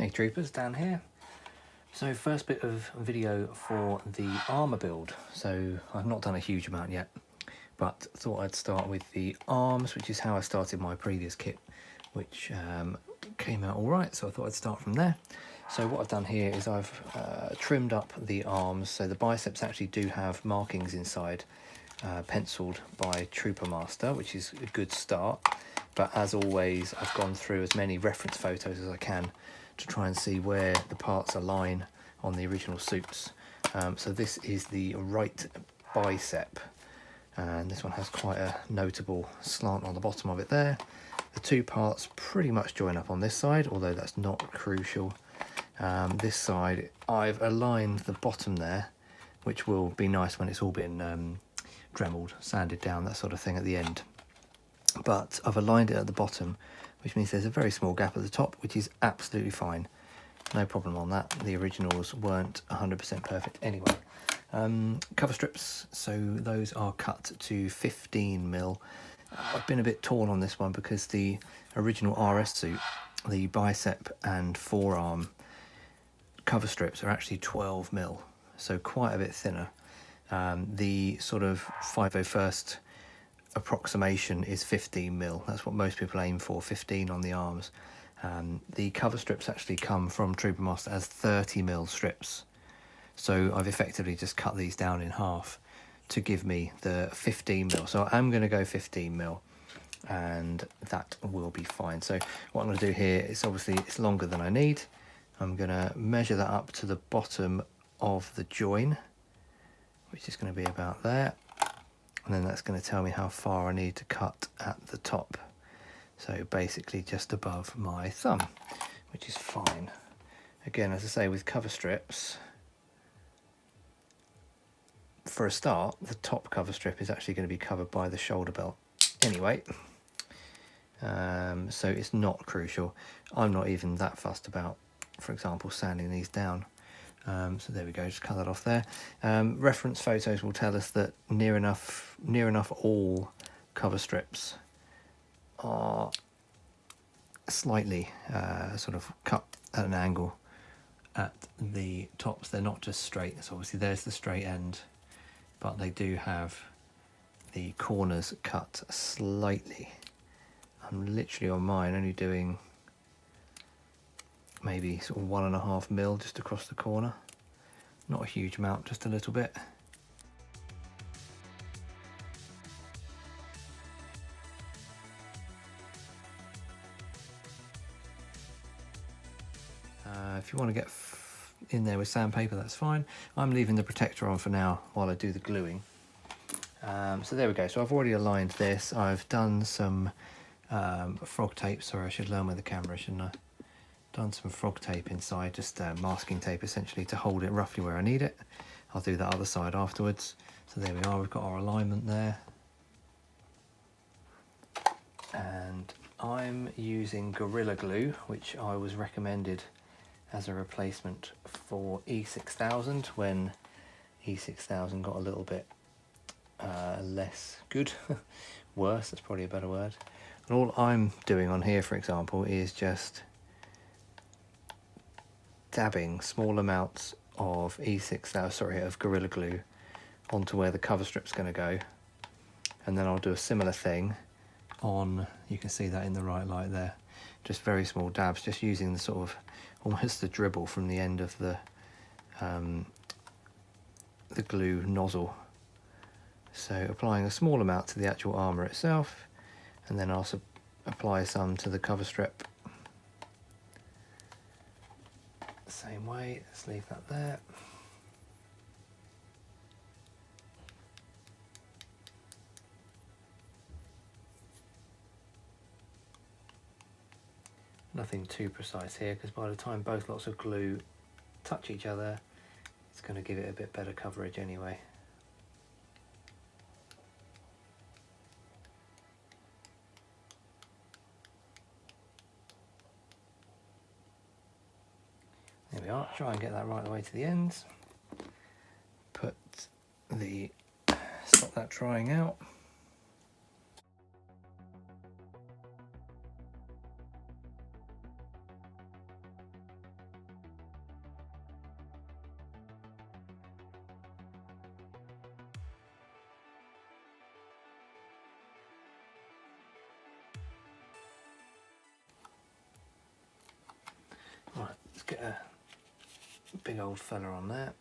Hey Troopers, Dan here. So first bit of video for the armour build. So I've not done a huge amount yet, but thought I'd start with the arms, which is how I started my previous kit, which came out alright, so I thought I'd start from there. So what I've done here is I've trimmed up the arms, so the biceps actually do have markings inside, penciled by Troopermaster, which is a good start. But as always, I've gone through as many reference photos as I can to try and see where the parts align on the original suits. So this is the right bicep, and this one has quite a notable slant on the bottom of it there. The two parts pretty much join up on this side, although that's not crucial. This side, I've aligned the bottom there, which will be nice when it's all been dremeled, sanded down, that sort of thing at the end. But I've aligned it at the bottom, which means there's a very small gap at the top, which is absolutely fine. No problem on that. The originals weren't 100% perfect anyway. Cover strips, so those are cut to 15mm. I've been a bit torn on this one because the original RS suit, the bicep and forearm cover strips are actually 12mm, so quite a bit thinner. The sort of 501st approximation is 15mm. That's what most people aim for, 15 on the arms. The cover strips actually come from Troopermaster as 30mm strips, so I've effectively just cut these down in half to give me the 15mm. So I'm going to go 15mm, and that will be fine. So what I'm going to do here is, obviously it's longer than I need. I'm going to measure that up to the bottom of the join, which is going to be about there. And then that's going to tell me how far I need to cut at the top. So basically just above my thumb, which is fine. Again, as I say, with cover strips, for a start, the top cover strip is actually going to be covered by the shoulder belt anyway. So it's not crucial. I'm not even that fussed about, for example, sanding these down. So there we go, just cut that off there. Reference photos will tell us that near enough all cover strips are slightly sort of cut at an angle at the tops. They're not just straight, so obviously there's the straight end, but they do have the corners cut slightly. I'm literally on mine only doing maybe sort of 1.5mm just across the corner. Not a huge amount, just a little bit. If you want to get in there with sandpaper, that's fine. I'm leaving the protector on for now while I do the gluing. So there we go. So I've already aligned this. I've done some frog tape. Sorry, I should learn with the camera, shouldn't I? Done some frog tape inside, just masking tape essentially to hold it roughly where I need it. I'll do that other side afterwards. So there we are, we've got our alignment there. And I'm using Gorilla Glue, which I was recommended as a replacement for E6000 when E6000 got a little bit less good. Worse, that's probably a better word. And all I'm doing on here, for example, is just dabbing small amounts of of Gorilla Glue onto where the cover strip's going to go, and then I'll do a similar thing on, you can see that in the right light there, just very small dabs, just using the sort of almost the dribble from the end of the glue nozzle. So applying a small amount to the actual armour itself, and then also apply some to the cover strip. Same way, let's leave that there. Nothing too precise here, because by the time both lots of glue touch each other, it's going to give it a bit better coverage anyway. There we are, try and get that right the way to the ends. Stop that drying out. get a big old fella on there.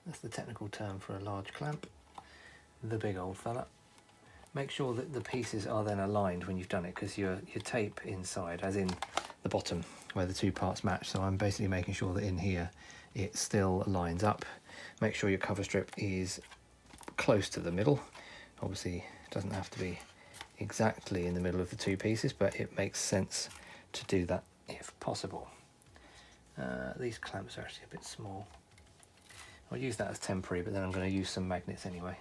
That's the technical term for a large clamp, the big old fella. Make sure that the pieces are then aligned when you've done it, because your tape inside, as in the bottom where the two parts match, so I'm basically making sure that in here it still lines up. Make sure your cover strip is close to the middle. Obviously it doesn't have to be exactly in the middle of the two pieces, but it makes sense to do that if possible. These clamps are actually a bit small. I'll use that as temporary, but then I'm going to use some magnets anyway.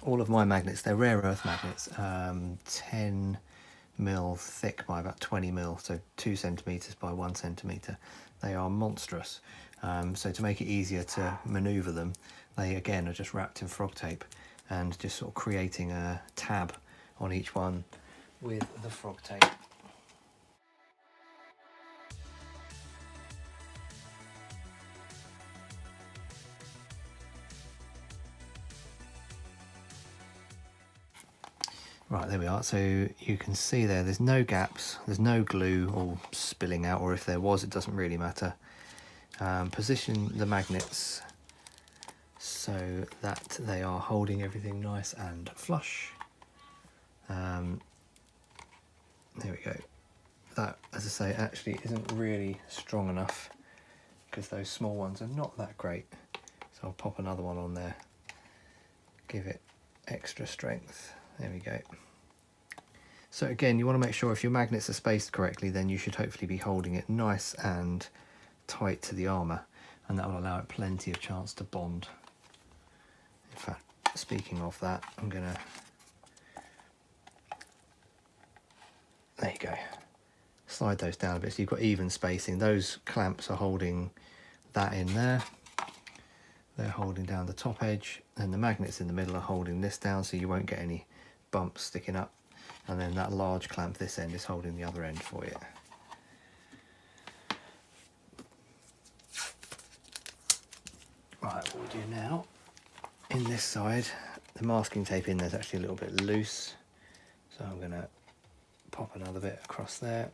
All of my magnets, they're rare earth magnets, 10 mil thick by about 20 mil, so 2 centimeters by 1 centimeter. They are monstrous. So to make it easier to maneuver them, they again are just wrapped in frog tape and just sort of creating a tab on each one with the frog tape. Right, there we are. So you can see there's no gaps, there's no glue all spilling out, or if there was, it doesn't really matter. Position the magnets so that they are holding everything nice and flush. There we go. That, as I say, actually isn't really strong enough because those small ones are not that great. So I'll pop another one on there, give it extra strength. There we go. So again, you want to make sure if your magnets are spaced correctly, then you should hopefully be holding it nice and tight to the armour, and that will allow it plenty of chance to bond. In fact, speaking of that, I'm gonna, there you go, slide those down a bit so you've got even spacing. Those clamps are holding that in there, they're holding down the top edge, and the magnets in the middle are holding this down so you won't get any bumps sticking up, and then that large clamp this end is holding the other end for you. Right, what we'll do now, in this side, the masking tape in there's actually a little bit loose, so I'm going to pop another bit across there.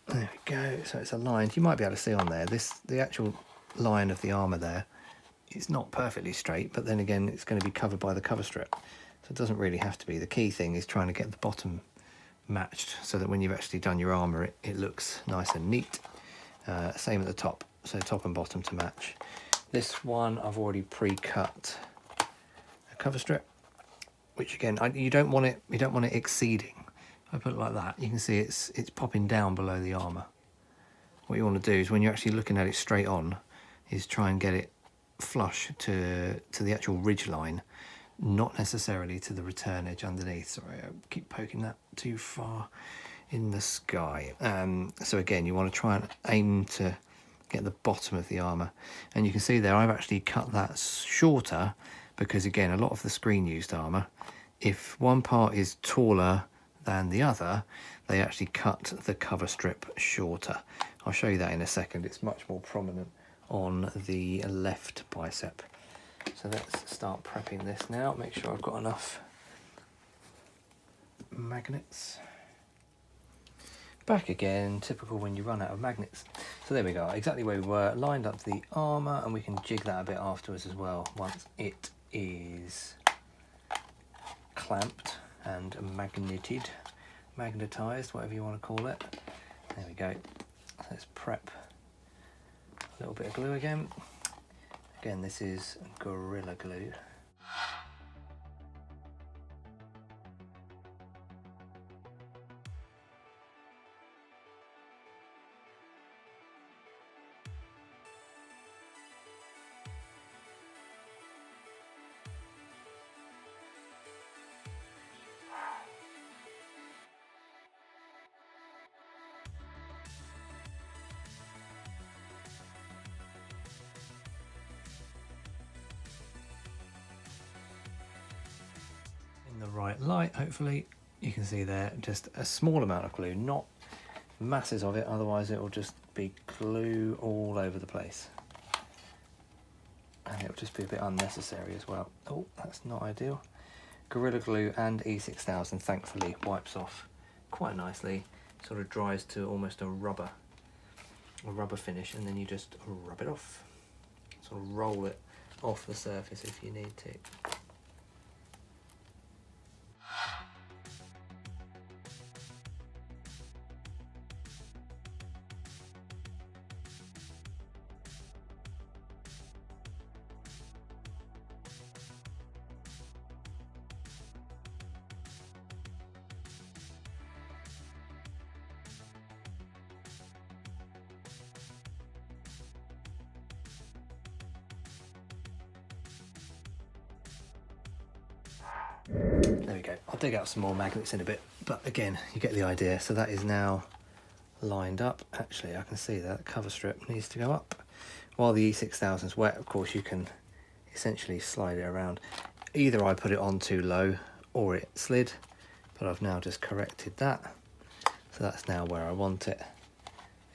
There we go, so it's aligned. You might be able to see on there, the actual line of the armour there, it's not perfectly straight, but then again it's going to be covered by the cover strip, so it doesn't really have to be. The key thing is trying to get the bottom matched so that when you've actually done your armour it looks nice and neat. Same at the top, so top and bottom to match. This one I've already pre-cut a cover strip, which again you don't want it exceeding. If I put it like that, you can see it's popping down below the armour. What you want to do is when you're actually looking at it straight on is try and get it flush to the actual ridge line, not necessarily to the return edge underneath. Sorry, I keep poking that too far in the sky. So again, you want to try and aim to get the bottom of the armour, and you can see there I've actually cut that shorter because again a lot of the screen used armour, if one part is taller than the other, they actually cut the cover strip shorter. I'll show you that in a second. It's much more prominent on the left bicep. So let's start prepping this now. Make sure I've got enough magnets. Back again, typical when you run out of magnets. So there we go, exactly where we were, lined up the armour, and we can jig that a bit afterwards as well once it is clamped and magnetised, whatever you want to call it. There we go. Let's prep a little bit of glue again. Again, this is Gorilla Glue. In the right light, hopefully you can see there just a small amount of glue, not masses of it, otherwise it will just be glue all over the place. and it'll just be a bit unnecessary as well. Oh, that's not ideal. Gorilla Glue and E6000 thankfully wipes off quite nicely, sort of dries to almost a rubber finish, and then you just rub it off, sort of roll it off the surface if you need to. There we go. I'll dig out some more magnets in a bit, but again, you get the idea. So that is now lined up. Actually, I can see that cover strip needs to go up. While the E6000 is wet, of course, you can essentially slide it around. Either I put it on too low or it slid, but I've now just corrected that. So that's now where I want it.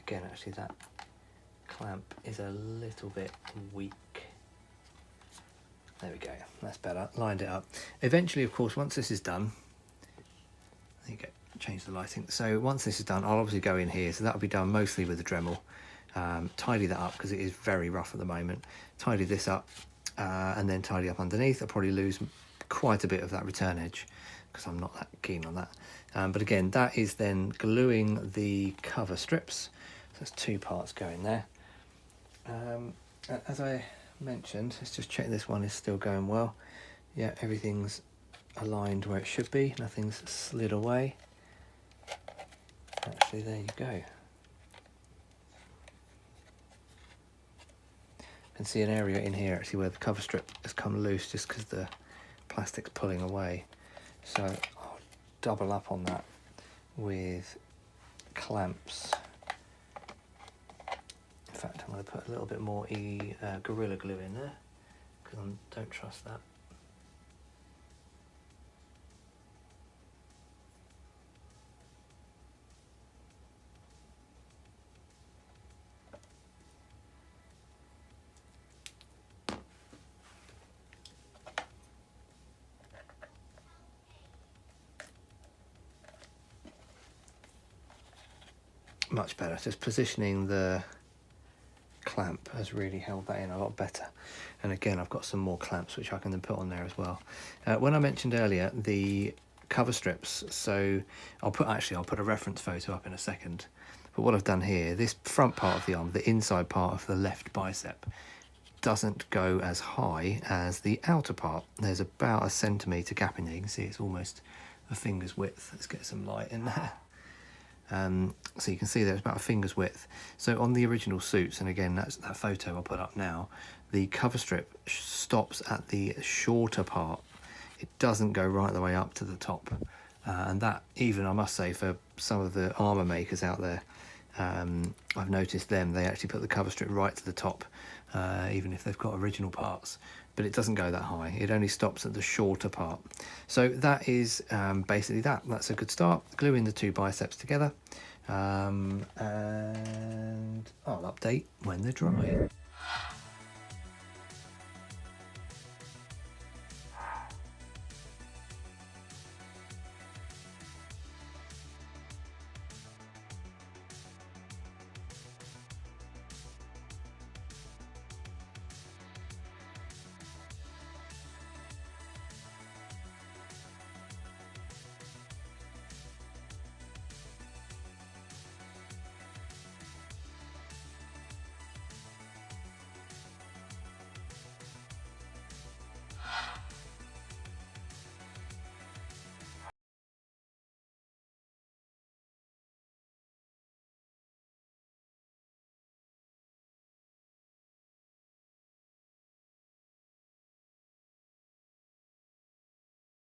Again, actually, that clamp is a little bit weak. There we go, that's better, lined it up. Eventually, of course, once this is done, there you go, change the lighting. So once this is done, I'll obviously go in here, so that'll be done mostly with the Dremel. Tidy that up, because it is very rough at the moment. Tidy this up, and then tidy up underneath. I'll probably lose quite a bit of that return edge, because I'm not that keen on that. But again, that is then gluing the cover strips. So there's two parts going there. As I mentioned, let's just check this one is still going well. Yeah, everything's aligned where it should be, nothing's slid away. Actually, there you go. You can see an area in here actually where the cover strip has come loose just because the plastic's pulling away. So I'll double up on that with clamps. In fact, I'm going to put a little bit more Gorilla Glue in there, because I don't trust that. Much better, just positioning the clamp has really held that in a lot better. And again, I've got some more clamps which I can then put on there as well. When I mentioned earlier the cover strips, so I'll put a reference photo up in a second, but what I've done here, this front part of the arm, the inside part of the left bicep, doesn't go as high as the outer part. There's about a centimetre gap in there. You can see it's almost a finger's width. Let's get some light in there. So you can see there's about a finger's width. So on the original suits, and again that's that photo I'll put up now, the cover strip stops at the shorter part. It doesn't go right the way up to the top, and that, even I must say, for some of the armour makers out there, I've noticed them, they actually put the cover strip right to the top, even if they've got original parts, but it doesn't go that high. It only stops at the shorter part. So that is basically that's a good start. Gluing the two biceps together, and I'll update when they're dry.